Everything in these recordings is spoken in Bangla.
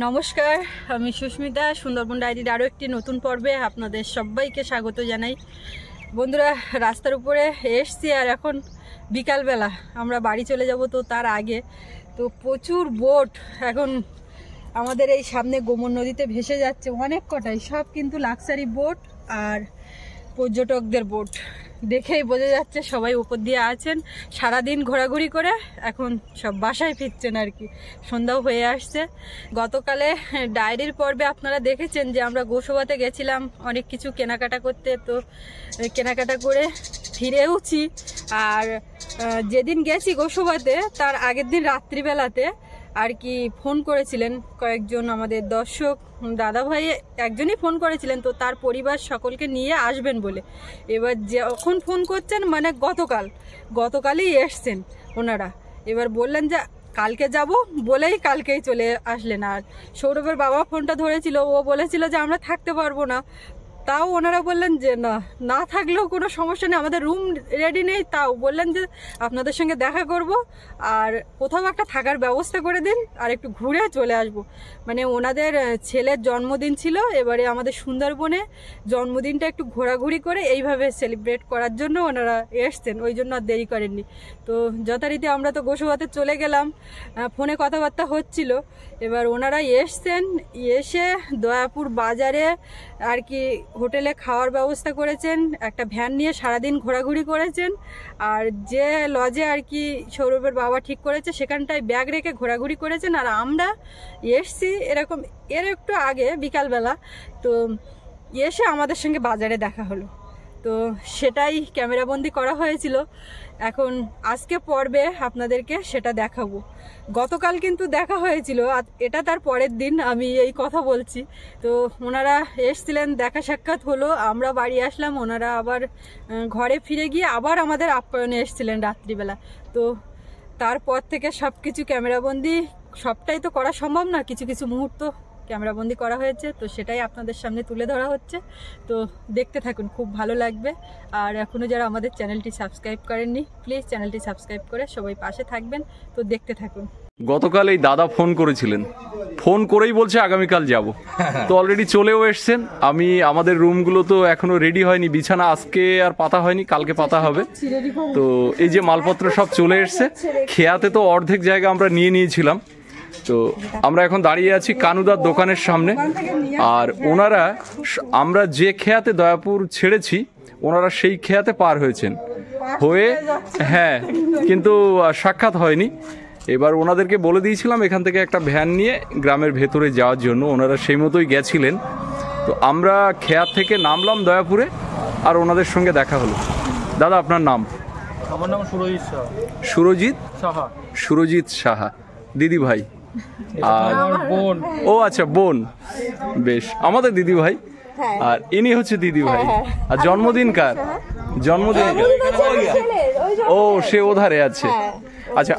নমস্কার, আমি সুস্মিতা। সুন্দরবন ডায়েরির আরও একটি নতুন পর্বে আপনাদের সবাইকে স্বাগত জানাই। বন্ধুরা, রাস্তার উপরে এসছি আর এখন বিকালবেলা আমরা বাড়ি চলে যাব। তো তার আগে তো প্রচুর বোট এখন আমাদের এই সামনে গোমর নদীতে ভেসে যাচ্ছে, অনেক কটাই, সব কিন্তু লাক্সারি বোট আর পর্যটকদের বোট। দেখেই বোঝা যাচ্ছে সবাই উপর দিয়ে আছেন, সারাদিন ঘোরাঘুরি করে এখন সব বাসায় ফিরছেন আর কি, সন্ধ্যাও হয়ে আসছে। গতকালে ডায়েরির পর্বে আপনারা দেখেছেন যে আমরা গোসবাতে গেছিলাম অনেক কিছু কেনাকাটা করতে, তো কেনাকাটা করে ফিরেওছি। আর যেদিন গেছি গোসবাতে তার আগের দিন রাত্রিবেলাতে আর কি ফোন করেছিলেন কয়েকজন আমাদের দর্শক দাদাভাই, একজনই ফোন করেছিলেন তো তার পরিবার সকলকে নিয়ে আসবেন বলে। এবার যখন ফোন করছেন মানে গতকালই এসছেন ওনারা, এবার বললেন যে কালকে যাব বলেই কালকেই চলে আসলেন। আর সৌরভের বাবা ফোনটা ধরেছিল, ও বলেছিল যে আমরা থাকতে পারবো না, তাও ওনারা বললেন যে না থাকলেও কোনো সমস্যা নেই, আমাদের রুম রেডি নেই, তাও বললেন যে আপনাদের সঙ্গে দেখা করব আর কোথাও একটা থাকার ব্যবস্থা করে দিন আর একটু ঘুরে চলে আসব। মানে ওনাদের ছেলের জন্মদিন ছিল, এবারে আমাদের সুন্দরবনে জন্মদিনটা একটু ঘোরাঘুরি করে এইভাবে সেলিব্রেট করার জন্য ওনারা এসছেন, ওই জন্য আর দেরি করেননি। তো যথারীতি আমরা তো গোসবাতে চলে গেলাম, ফোনে কথাবার্তা হচ্ছিল। এবার ওনারা এসছেন, এসে দয়াপুর বাজারে আর কি হোটেলে খাওয়ার ব্যবস্থা করেছেন, একটা ভ্যান নিয়ে সারাদিন ঘোরাঘুরি করেছেন। আর যে লজে আর কি সৌরভের বাবা ঠিক করেছে সেখানটায় ব্যাগ রেখে ঘোরাঘুরি করেছেন। আর আমরা এসছি এরকম এর একটু আগে বিকালবেলা, তো এসে আমাদের সঙ্গে বাজারে দেখা হলো, তো সেটাই ক্যামেরাবন্দি করা হয়েছিল। এখন আজকে পর্বে আপনাদেরকে সেটা দেখাবো। গতকাল কিন্তু দেখা হয়েছিল, এটা তার পরের দিন আমি এই কথা বলছি। তো ওনারা এসছিলেন, দেখা সাক্ষাৎ হলো, আমরা বাড়ি আসলাম, ওনারা আবার ঘরে ফিরে গিয়ে আবার আমাদের আপ্যায়নে এসছিলেন রাত্রিবেলা। তো তারপর থেকে সব কিছু ক্যামেরাবন্দি, সবটাই তো করা সম্ভব না, কিছু কিছু মুহূর্ত ক্যামেরাবন্দি করা হয়েছে, তো সেটাই আপনাদের সামনে তুলে ধরা হচ্ছে। তো দেখতে থাকুন, খুব ভালো লাগবে। আর এখনও যারা আমাদের চ্যানেলটি সাবস্ক্রাইব করেননি, প্লিজ চ্যানেলটি সাবস্ক্রাইব করে সবাই পাশে থাকবেন। তো দেখতে থাকুন। গতকাল এই দাদা ফোন করেছিলেন, ফোন করেই বলছে আগামীকাল যাব। তো অলরেডি চলেও এসছেন। আমাদের রুমগুলো তো এখনো রেডি হয়নি, বিছানা আজকে আর পাতা হয়নি, কালকে পাতা হবে। তো এই যে মালপত্র সব চলে এসছে। খেয়াতে তো অর্ধেক জায়গা আমরা নিয়ে নিয়েছিলাম। তো আমরা এখন দাঁড়িয়ে আছি কানুদার দোকানের সামনে। আর ওনারা, আমরা যে খেয়াতে দয়াপুর ছেড়েছি ওনারা সেই খেয়াতে পার হয়েছেন, হয়ে হ্যাঁ, কিন্তু সাক্ষাৎ হয়নি। এবার ওনাদেরকে বলে দিয়েছিলাম এখান থেকে একটা ভ্যান নিয়ে গ্রামের ভেতরে যাওয়ার জন্য, ওনারা সেই মতোই গেছিলেন। তো আমরা খেয়াত থেকে নামলাম দয়াপুরে, আর ওনাদের সঙ্গে দেখা হলো। দাদা, আপনার নাম? আমার নাম সুরজিৎ সাহা। সুরজিৎ সাহা। সুরজিৎ সাহা, দিদি ভাই? আর বোন। ও আচ্ছা, বোন, বেশ, আমাদের দিদি ভাই। আর ইনি হচ্ছে দিদি ভাই। আর জন্মদিন কার? জন্মদিন ও, সে ওধারে আছে। আচ্ছা,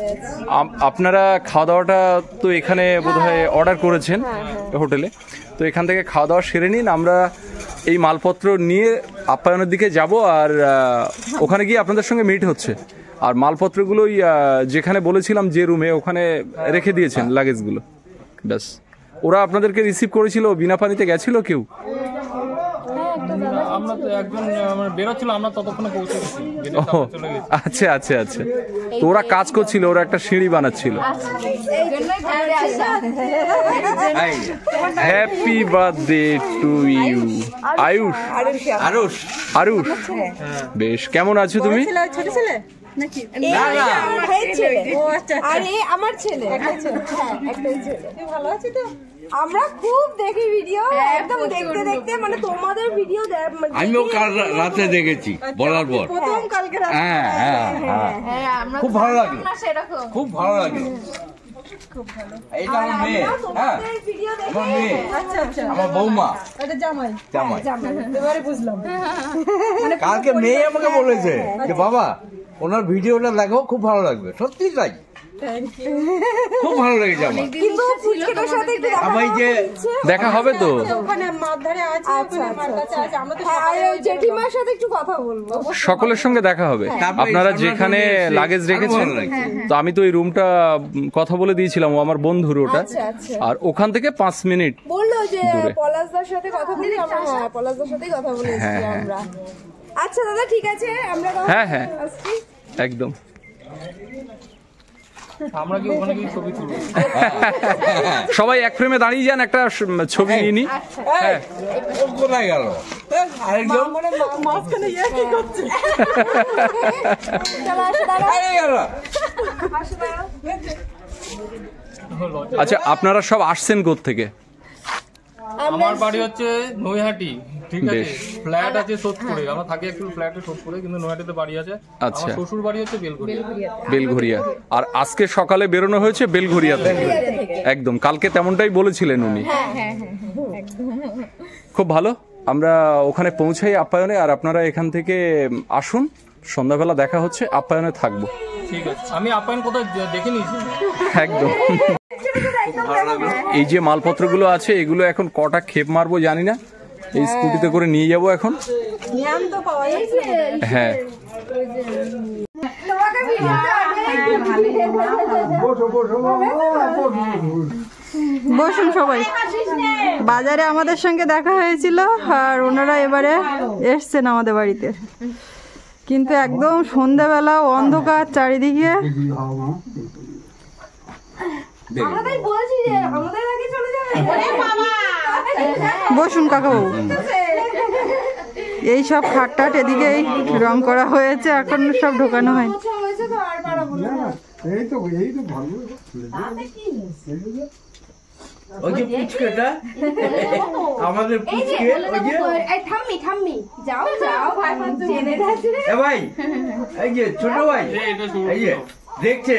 আপনারা খাওয়া দাওয়াটা তো এখানে বোধহয় অর্ডার করেছেন হোটেলে, তো এখান থেকে খাওয়া দাওয়া সেরে নিন। আমরা এই মালপত্র নিয়ে আপ্যায়নের দিকে যাব, আর ওখানে গিয়ে আপনাদের সঙ্গে মিট হচ্ছে। আর মালপত্রগুলোই যেখানে বলেছিলাম যে রুমে, ওখানে রেখে দিয়েছেন লাগেজগুলো। ব্যাস, ওরা আপনাদেরকে রিসিভ করেছিল? বিনা পানিতে গেছিল কেউ? আমরা তো একজন বেরোচ্ছিল, আমরা ততক্ষণে পৌঁছে গেছি। আচ্ছা আচ্ছা আচ্ছা, তো ওরা কাজ করছিল, ওরা একটা সিঁড়ি বানাচ্ছিল। Happy birthday to you Ayush. Arush, Arush, বেশ, কেমন আছো তুমি? ছোট ছেলে নাকি? আমার ছেলে, ভালো আছে তো? আমরা খুব দেখি ভিডিও, একদম দেখতে দেখতে মানে তোমাদের ভিডিও আমিও কাল রাতে দেখেছি বলার পর। প্রথম কালকে রাতে। হ্যাঁ হ্যাঁ হ্যাঁ, খুব ভালো লাগে, খুব ভালো লাগে। এইটা আমার মেয়ে, হ্যাঁ আমার মেয়ে, আচ্ছা আচ্ছা, আমার বৌমা, এটা জামাই। জামাই। এবারে বুঝলাম। কালকে মেয়ে আমাকে বলেছে যে বাবা ওনার ভিডিওটা দেখো, খুব ভালো লাগবে। সত্যি তাই, খুব ভালো লেগেছে আমার। কিন্তু পুচকেটার সাথে একটু আমি যে দেখা হবে তো ওখানে মাঠ ধারে আছে, ওখানে মাঠ কাছে আছে, আমরা তো আর ওই জেঠিমার সাথে একটু কথা বলবো। সকলের সঙ্গে দেখা হবে। আপনারা যেখানে লাগেজ রেখেছেন, তো আমি তো ওই রুমটা কথা বলে দিয়েছিলাম, ও আমার বন্ধুর ওটা, আর ওখান থেকে 5 মিনিট বললো যে দূরে। পলাশদার সাথে কথা বলি আমরা। হ্যাঁ, পলাশদার সাথেই কথা বলেছি আমরা। আচ্ছা দাদা, ঠিক আছে, আমরা হ্যাঁ, হ্যাঁ। আসছি। একদম। আমরা কি ওখানে গিয়ে ছবি তুলবো? সবাই এক ফ্রেমে দাঁড়িয়ে যান, একটা ছবি নিয়ে নি। হ্যাঁ, কোথায় গেল আরেকজন? মাঝখানে ইয়ে কি করছে? চলো, আসো দাদা, আরে গেল। আসো দাদা। আচ্ছা, আপনারা সব আসছেন কোত্থেকে? আমার বাড়ি হচ্ছে নৈহাটি, ঠিক আছে। বেশ। ফ্ল্যাট আছে সোদপুরে, আমরা থাকি একটু ফ্ল্যাটে সোদপুরে, কিন্তু নৈহাটিতে বাড়ি আছে। আচ্ছা। আমার শ্বশুর বাড়ি হচ্ছে বেলঘরিয়া। বেলঘরিয়া। আর আজকে সকালে বেরোনো হয়েছে বেলঘরিয়া থেকে। একদম, কালকে তেমনটাই বলেছিলেন উনি। খুব ভালো, আমরা ওখানে পৌঁছাই আপ্যায়নে, আর আপনারা এখান থেকে আসুন, সন্ধ্যাবেলা দেখা হচ্ছে, আপ্যায়নে থাকবো। ঠিক আছে, আমি আপ্যায়ন কোথাও দেখে নিয়েছি। একদম। এই যে মালপত্রগুলো আছে, এগুলো এখন কটা খেপ মারবো জানি না, এই স্কুটিতে করে নিয়ে যাবো এখন। জ্ঞান তো পাওয়া যাচ্ছে। হ্যাঁ, তোমাকে ভিডিওতে বসুন সবাই। বাজারে আমাদের সঙ্গে দেখা হয়েছিল, আর ওনারা এবারে এসছেন আমাদের বাড়িতে, কিন্তু একদম সন্ধ্যাবেলা, অন্ধকার চারিদিকে। আমরা তাই বলছি যে আমাদের আগে চলে যাবে। বসুন কাকাবাবু। এই সব খাটটাট এদিকেই রং করা হয়েছে, এখন সব ঢোকানো হয়। আচ্ছা, হয়েছে তো, আর পারাবো না। এই তো ভালো। ওই যে পুচকেটা, আমাদের এই যে পুচকে, বলে ওই যে দেবো, এই থাম্মি যাও যাও, ভাই জেনে যাচ্ছে রে। এ ভাই, এই যে ছোট ভাই, এই যে দেখছে।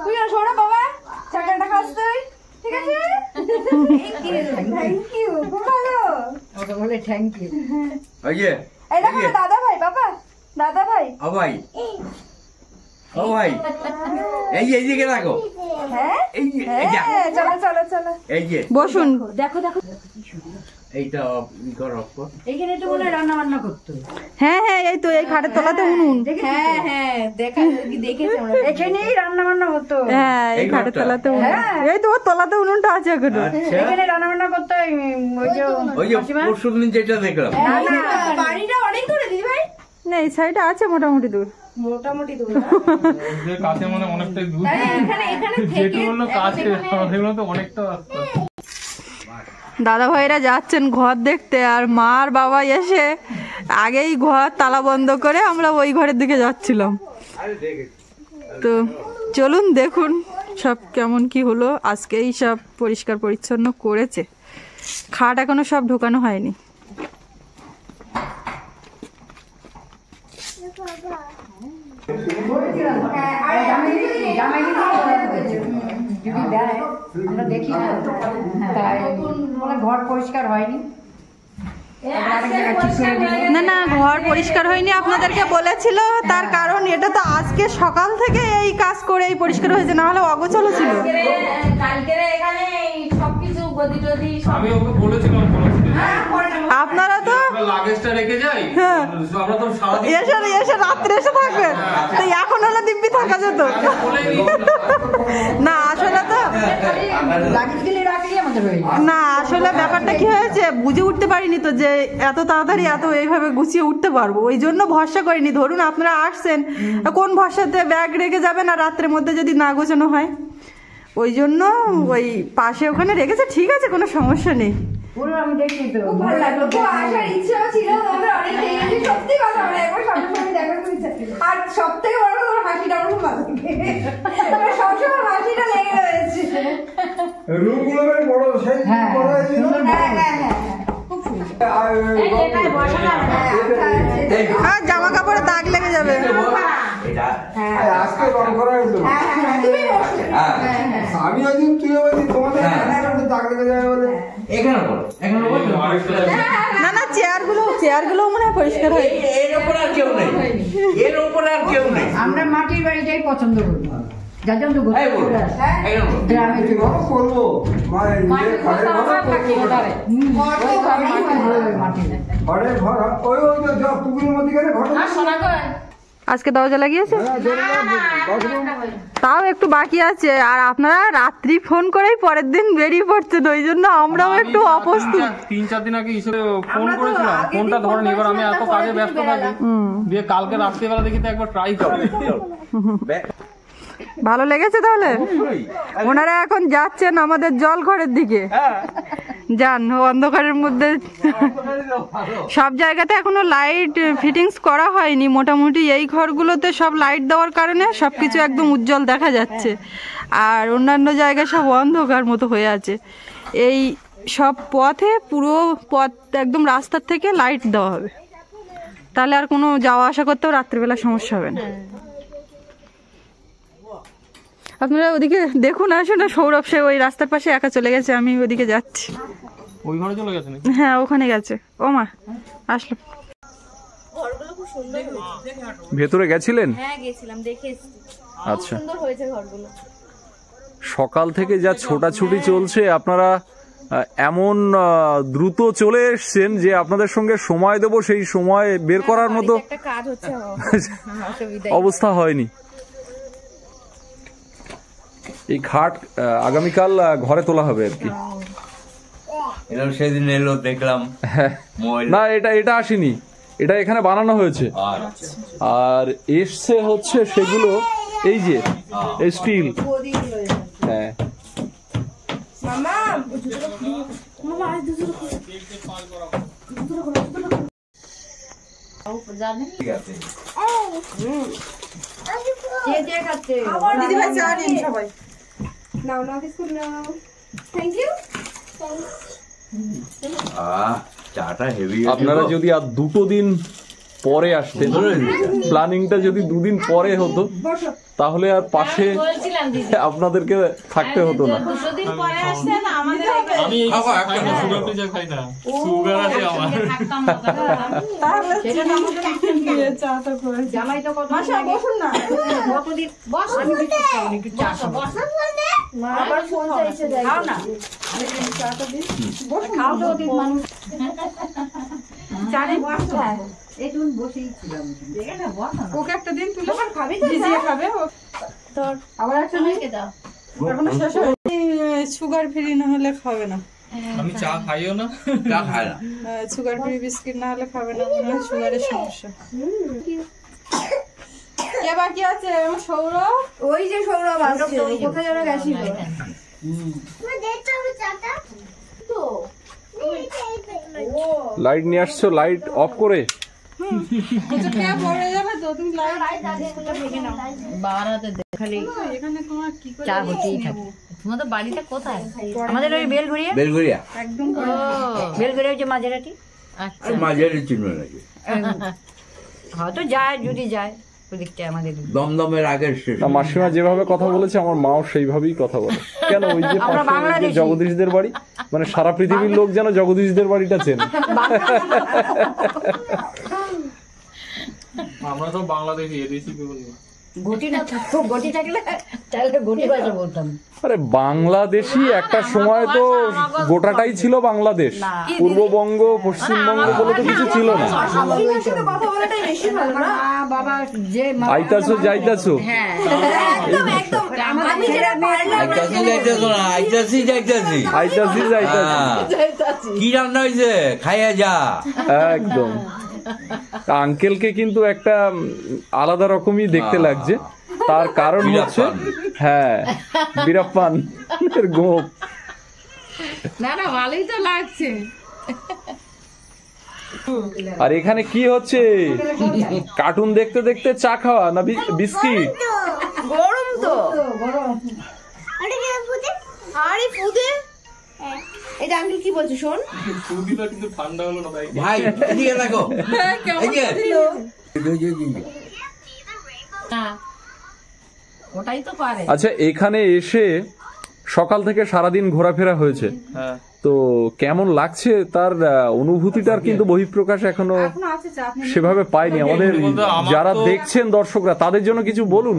তুই আর শোনো বাবা, চাকাটা খাস তুই, ঠিক আছে? থ্যাংক ইউ, খুব ভালো। ওই যে এই দেখো না, দাদা ভাই, বাবা, দাদা ভাই। ও ভাই, ও ভাই, এই যে এইদিকে রাখো, হ্যাঁ এই যে এই যা, হ্যাঁ, চলো চলো চলো। এই যে বসুন। এইটা করো। এইখানে তো মনে হয় রান্না বান্না করতো। হ্যাঁ হ্যাঁ, এই তো এই খাটের তলাতে উনুন। হ্যাঁ হ্যাঁ, দেখেছি আমরা, এখানেই রান্না বান্না হতো। হ্যাঁ, এই এই খাটের ঘরটা? তলাতে উনুন। এই তো ওর তলাতে উনুনটা আছে এখনো। আচ্ছা, এখানে রান্না বান্না করতো। ওই যে পরশুদিন যেটা দেখলাম। বাড়িটা অনেক দূরে দিদি ভাই, না, এই সাইডে আছে মোটামুটি দূর। মোটামুটি দূরে। যে কাছে মানে অনেকটাই দূর, এখানে যেটু থেকে বললো কাছে, সেগুলো তো অনেকটা রাস্তা। দাদা ভাইরা যাচ্ছেন ঘর দেখতে, আর মা আর বাবা এসে আগেই ঘর তালা বন্ধ করে আমরা ওই ঘরের দিকে যাচ্ছিলাম। তো চলুন দেখুন সব কেমন কি হলো। আজকেই সব পরিষ্কার পরিচ্ছন্ন করেছে, খাট এখনো সব ঢোকানো হয়নি। যদি দেয় আমরা দেখি না, তাই বলে ঘর পরিষ্কার হয়নি। না না, ঘর পরিষ্কার হয়নি, আপনাদেরকে বলেছিল। তার কারণ এটা তো আজকে সকাল থেকে এই কাজ করে এই পরিষ্কার হয়েছে, না হলে অগোছালো ছিল। আমি ওকে বলেছিলাম আপনারা তো লাগেজটা রেখে যাই, হ্যাঁ, আমরা তো সারাদিন এসে এসে রাত্রে এসে থাকবেন, তো এখন হলে দিব্যি থাকা যেত। না আসলে তো লাগেজগুলি রাখলেই আমাদের হয়ে যায়। না, আসলে ব্যাপারটা কি হয়েছে বুঝে উঠতে পারিনি তো, যে এত তাড়াতাড়ি এত এইভাবে গুছিয়ে উঠতে পারবো, ওই জন্য ভরসা করিনি। ধরুন আপনারা আসছেন, কোন ভরসাতে ব্যাগ রেখে যাবেন, আর রাত্রের মধ্যে যদি না গোছানো হয়, ওই জন্য ওই পাশে ওখানে রেখেছে। ঠিক আছে, কোনো সমস্যা নেই। পুরো আমি দেখি তো, খুব ভালো লাগলো, খুব আসার ইচ্ছেও ছিল, তোমাদের অনেক দেখেছি, সত্যি কথা, আমরা একবার সামনাসামনি দেখার খুব ইচ্ছা। আর সব থেকে বড় কথা, তোমার হাসিটা আমার খুব ভালো লাগে, তোমার সবসময় হাসিটা লেগে রয়েছে। রুমগুলো বেশ বড়, সেই করা হয়েছিল। খুব সুন্দর। আর জামা কাপড়ে দাগ লেগে যাবে। এটা আজকে রং করা হয়েছিল। তুমি বসলে। আমি ওই দিন তুই ওই দিন তোমাদের দাগ লেগে যাবে বলে এখানে বলো, এখানে বলো। না না, চেয়ারগুলো মনে হয় পরিষ্কার হয়। এর উপরে আর কেউ নেই, এর উপরে আর কেউ নেই। আমরা মাটির বাড়িটাই পছন্দ করি, যার জন্য তো এই বলো, এখানে বলো। গ্রামে কি বলো করবো মানে নিজের ঘরে ঘরে ঘরে ঘর ওই ওই যে পুকুরের মধ্যে গেলে ঘর আজকে দরজা লাগিয়েছে, তাও একটু বাকি আছে। আর আপনারা রাত্রি ফোন করেই পরের দিন বেরিয়ে পড়ছেন, ওই জন্য আমরাও একটু অপ্রস্তুত। 3-4 দিন আগে হিসেবে ফোন করেছিলাম, ফোনটা ধরেনি। এবার আমি এত কাজে ব্যস্ত থাকি, দিয়ে কালকে রাত্রিবেলা দেখি তো একবার ট্রাই করো। ভালো লেগেছে তাহলে? ওনারা এখন যাচ্ছেন আমাদের জল ঘরের দিকে। যান, অন্ধকারের মধ্যে সব জায়গাতে এখনো লাইট ফিটিংস করা হয়নি। মোটামুটি এই ঘরগুলোতে সব লাইট দেওয়ার কারণে সবকিছু একদম উজ্জ্বল দেখা যাচ্ছে, আর অন্যান্য জায়গায় সব অন্ধকার মতো হয়ে আছে। এই সব পথে, পুরো পথ একদম রাস্তার থেকে লাইট দেওয়া হবে, তাহলে আর কোনো যাওয়া আসা করতেও রাত্রিবেলা সমস্যা হবে না। আপনারা ওদিকে দেখুন, আসুন না। সৌরভ সে ওই রাস্তার পাশে একা চলে গেছে, আমি ওদিকে যাচ্ছি। ওই ঘরে চলে গেছে নাকি? হ্যাঁ, ওখানে গেছে। ও মা, আসলো। ঘরগুলো খুব সুন্দর হয়েছে। ভেতরে গেছিলেন? হ্যাঁ গেছিলাম, দেখে এসেছি। আচ্ছা, সুন্দর হয়েছে ঘরগুলো। সকাল থেকে যা ছোটাছুটি চলছে, আপনারা এমন দ্রুত চলে এসছেন যে আপনাদের সঙ্গে সময় দেবো সেই সময় বের করার মতো একটা কাজ হচ্ছে, অবস্থা হয়নি। এই খাট আগামীকাল ঘরে তোলা হবে আর কি। এরকম সেদিন এলো দেখলাম। না, এটা আসেনি, এটা এখানে বানানো হয়েছে। আর এসছে হচ্ছে সেগুলো এই যে স্টিল। হ্যাঁ, চাটা হেভি। আপনারা যদি আর 2 দিন পরে আসতেন, প্ল্যানিংটা যদি 2 দিন পরে হতো, তাহলে আর পাশে আপনাদেরকে থাকতে হতো না। আমি এই খাই না, সুগার পিজা খাই না, সুগার আছে আমার। জামাই তো কত বসুন না, কতদিন বস, আমি একটু চা খাবো। আবার ফোন চাইছে, খাও না, খাও তো অতীত মানুষ। জানি বসো, একটু বসেই ছিলাম। ওকে একটা দিন তুলে খাবি ভিজিয়ে খাবে। তোর আবার একটা সবাইকে দাও। এখনো শেষ হয়নি। সুগার ফ্রি না হলে খাবে না, আমি চা খাইও না, চা খায় না। সুগার ফ্রি বিস্কিট না হলে খাবে না, মনে হয় সুগারের সমস্যা। কে বাকি আছে? সৌরভ। ওই যে সৌরভ আসছে, কোথায় যেন গেছিল। লাইট নিয়ে আসছো, লাইট অফ করে। চা হতেই থাকে। তোমাদের বাড়িটা কোথায়? আমাদের ওই বেলঘড়িয়া। বেলঘড়িয়া, একদম বেলঘড়িয়া যে মাঝেরাটি। আচ্ছা, মাঝারি চিহ্ন নাকি? হয়তো যায়, যদি যায় ওদিকটা আমাদের। দমদমের আগের শেষ। মাসিমা যেভাবে কথা বলেছে, আমার মাও সেইভাবেই কথা বলে। কেন? ওই যে পাশে জগদীশদের বাড়ি, মানে সারা পৃথিবীর লোক যেন জগদীশদের বাড়িটা চেনে। আমরা তো বাংলাদেশি, এদেশি কেউ নেই। গটি না থাকতো, গটি থাকলে তাহলে গটি ভাষা বলতাম। আরে বাংলাদেশি একটা সময় তো গোটাটাই ছিল বাংলাদেশ। পূর্ববঙ্গ, পশ্চিমবঙ্গ বলে তো কিছু ছিল না। কথা বলাটাই বেশি ভালো না বাবা, যে আইতাছো যাইতাছো। হ্যাঁ, একদম একদম। আমি যেটা পারলাম আইতাছি যাইতাছো না, আইতাছি যাইতাছি। আইতাছি যাইতাছি। কি রান্না হয়েছে? খাইয়া যা। একদম। আঙ্কেলকে কিন্তু একটা আলাদা রকমই দেখতে লাগছে, তার কারণ হচ্ছে হ্যাঁ, বীরাপ্পান এর গোপ। না না, ভালোই তো লাগছে। আর এখানে কি হচ্ছে? কার্টুন দেখতে দেখতে চা খাওয়া না বিস্কিট? গরম তো। গরম। আরে ফুদে, এটা আঙ্কেল কি বলছে শোন। সুদিটা কিন্তু ঠান্ডা হলো না ভাই। ভাই এদিকে দেখো, এই যে ওটাই তো পারে। আচ্ছা, এখানে এসে সকাল থেকে সারাদিন ঘোরাফেরা হয়েছে, হ্যাঁ তো কেমন লাগছে তার অনুভূতিটার কিন্তু বহিঃপ্রকাশ এখনো সেভাবে পাইনি। আমাদের যারা দেখছেন দর্শকরা, তাদের জন্য কিছু বলুন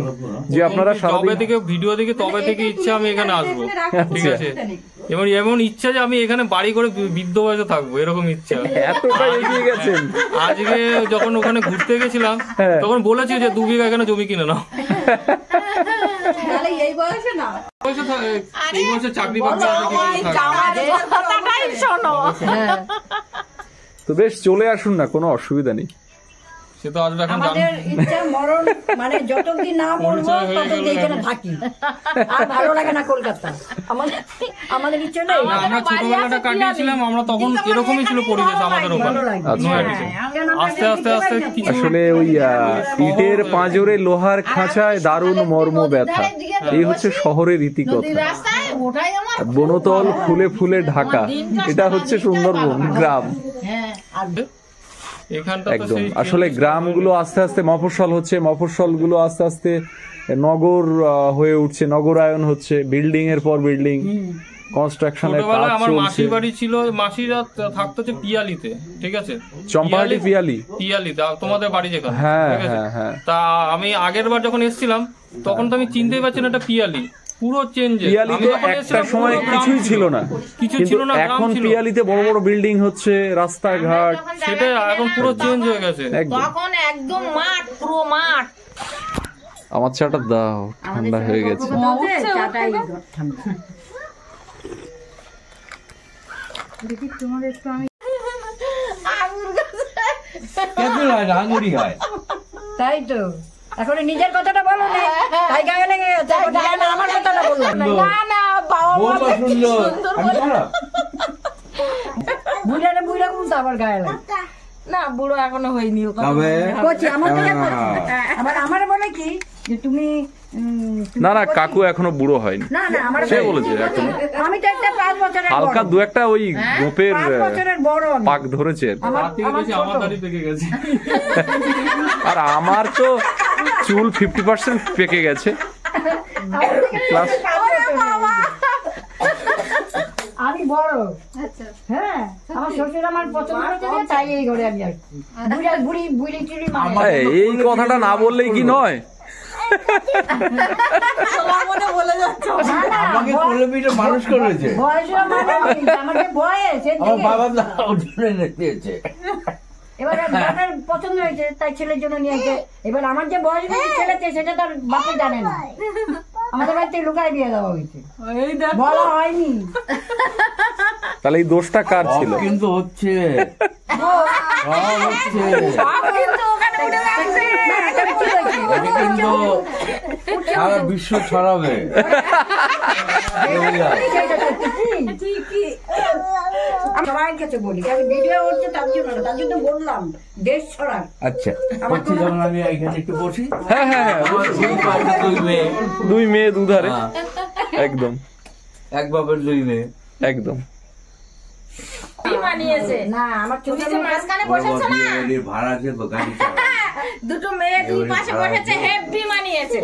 যে আপনারা তবে সারাদিন থেকে ভিডিও দেখে তবে থেকে ইচ্ছা আমি এখানে আসবো, ঠিক আছে? এমন ইচ্ছা যে আমি এখানে বাড়ি করে বৃদ্ধ বয়সে থাকবো, এরকম ইচ্ছা। এতটা এগিয়ে গেছেন। আজকে যখন ওখানে ঘুরতে গেছিলাম তখন বলেছি যে 2 বিঘা এখানে জমি কিনে নাও। এই বয়সে না, এই বয়সে চাকরি বাকরি আছে তো বেশ, চলে আসুন না, কোনো অসুবিধা নেই। সে তো আসবে এখন। আমাদের ইচ্ছা মরণ মানে যতদিন না মরবো ততদিন এখানে থাকি। আর ভালো লাগে না কলকাতা, আমাদের ইচ্ছা নেই। আমরা ছোটবেলাটা কাটিয়েছিলাম, আমরা তখন এরকমই ছিল পরিবেশ আমাদের ওখানে। আস্তে আস্তে আস্তে আসলে ওই ইটের পাঁজরে লোহার খাঁচায় দারুণ মর্ম ব্যথা, এই হচ্ছে শহরের রীতিকথা। বনতল ফুলে ফুলে ঢাকা, এটা হচ্ছে সুন্দরবন গ্রাম। একদম, আসলে গ্রামগুলো আস্তে আস্তে মফস্বল হচ্ছে, মফস্বলগুলো আস্তে আস্তে নগর হয়ে উঠছে, নগরায়ন হচ্ছে, বিল্ডিং এর পর বিল্ডিং, কনস্ট্রাকশনের কাজ আমার চলছে। মাসির বাড়ি ছিল, মাসিরা থাকতো হচ্ছে পিয়ালিতে, ঠিক আছে? চম্পাহাটি পিয়ালিতে তোমাদের বাড়ি যেখানে, হ্যাঁ ঠিক আছে? হ্যাঁ হ্যাঁ। তা আমি আগের বার যখন এসেছিলাম তখন তো আমি চিনতেই পারছি না এটা পিয়ালি, পুরো চেঞ্জ। পিয়ালিতে একটা সময় কিছুই ছিল না, কিছু কিন্তু ছিল না, এখন পিয়ালিতে বড় বড় বিল্ডিং হচ্ছে, রাস্তাঘাট, সেটা এখন পুরো চেঞ্জ হয়ে গেছে। তখন একদম মাঠ, পুরো মাঠ। আমার চাটা দাও, ঠান্ডা হয়ে গেছে। আঙুরি হয় তাই তো, এখন নিজের কথাটা বলো না, তাই গায়ে লেগে গেছে। আমার কথাটা বললাম না না, বাবা মা শুনলো বুড়াটা বুড়া বলতো আবার গায়ে লাগে না, বুড়ো এখনো হয়নি। করছি আমার থেকে করছি। আবার আমার বলে কি যে তুমি না না, কাকু এখনো বুড়ো হয়নি, না না, আমার সে বলেছে এখনো আমি তো একটা 5 বছরের বড়, হালকা দু একটা ওই গোপের 5 বছরের বড় আমি। পাক ধরেছে। আমার আমার দাড়ি পেকে গেছে, আর আমার তো চুল 50% পেকে গেছে। আমি বড়, হ্যাঁ। আমার শ্বশুর আমার পছন্দ করেছে, তাই এই ঘরে আমি আসছি। বুড়া বুড়ি বুড়ি চুড়ি এই কথাটা না বললেই কি নয়? আমাকে কোলে পিঠে মানুষ করেছে, বয়স আমাকে বয়স আমার বাবা দিয়েছে। এবার বাবার পছন্দ হয়েছে, তাই ছেলের জন্য নিয়ে আসে। এবার আমার যে বয়স ছেলেছে সেটা তার বাপে জানে না, আমাদের বাড়িতে লুকায় বিয়ে দেওয়া হয়েছে, বলা হয়নি। তাহলে এই দোষটা কার ছিল? কিন্তু হচ্ছে কিন্তু সারা বিশ্ব ছড়াবে। সবাই কাছে বলি, কারণ ভিডিও হচ্ছে তার জন্য, তার জন্য বললাম দেশ ছড়াক। আচ্ছা, হচ্ছে যখন আমি এখানে একটু বসি। হ্যাঁ হ্যাঁ হ্যাঁ, দুই মেয়ে দুধারে, একদম এক বাপের 2 মেয়ে, একদম। মানিয়েছে না আমার ছোট মাঝখানে বসেছে না, ভাড়া যে গাড়ি দুটো মেয়ে দুই পাশে বসেছে, হেভি মানিয়েছে।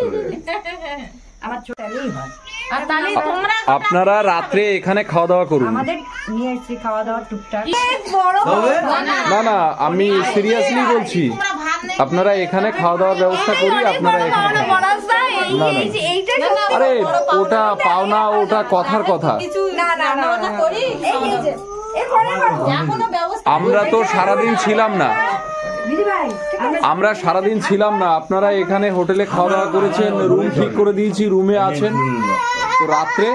আমার ছোট হয়। আর তাহলে তোমরা আপনারা রাত্রে এখানে খাওয়া দাওয়া করুন। আমাদের নিয়ে এসেছি খাওয়া দাওয়া টুকটাক। না না, আমি সিরিয়াসলি বলছি, আপনারা এখানে খাওয়া দাওয়ার ব্যবস্থা করি, আপনারা এখানে খান। না না, আরে ওটা পাওনা, ওটা কথার কথা। আমরা তো সারাদিন ছিলাম না, আমরা সারাদিন ছিলাম না, আপনারা এখানে হোটেলে খাওয়া দাওয়া করেছেন, রুম ঠিক করে দিয়েছি, রুমে আছেন, তো রাত্রে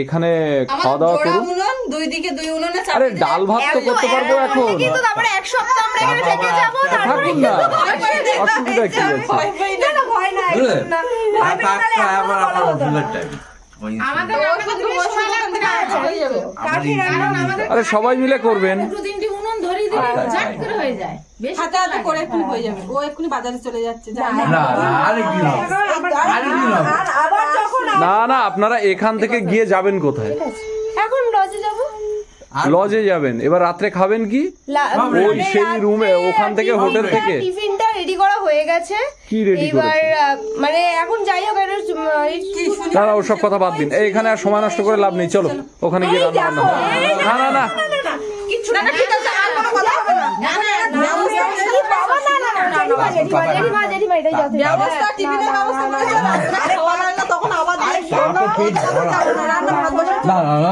এখানে খাওয়া দাওয়া করুন। আরে ডাল ভাত তো করতে পারবো এখন, থাকুন না, অসুবিধা কি আছে? আরে সবাই মিলে করবেন, না না, আপনারা এখান থেকে গিয়ে যাবেন কোথায়? এখন লজে যাব। লজে যাবেন, এবার রাত্রে খাবেন কি? ওই সেই রুমে, ওখান থেকে হোটেল থেকে টিফিনটা রেডি করা হয়ে গেছে। কি ready এবার মানে এখন যাই হোক দাদা ওসব কথা বাদ দিন, এইখানে আর সময় নষ্ট করে লাভ নেই, চলো ওখানে গিয়ে রান্না বান্না হবে। না না না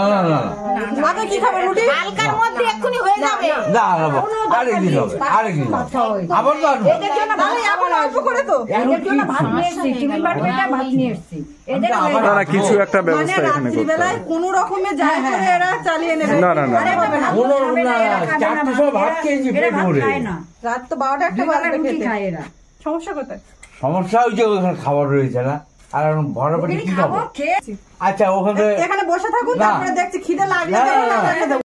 না না কিছু একটা ব্যবস্থা এখানে করতে হবে। কোনো রকমে যায় করে এরা চালিয়ে নেবে। না না না রাত তো 12টা একটা বাজে খেতে। সমস্যা কোথায়? সমস্যা হয়েছে ওখানে খাবার রয়েছে না, আর ভরা পেটে কি খাবো? আচ্ছা ওখানে এখানে বসে থাকুন, তারপরে দেখছি খিদে লাগলে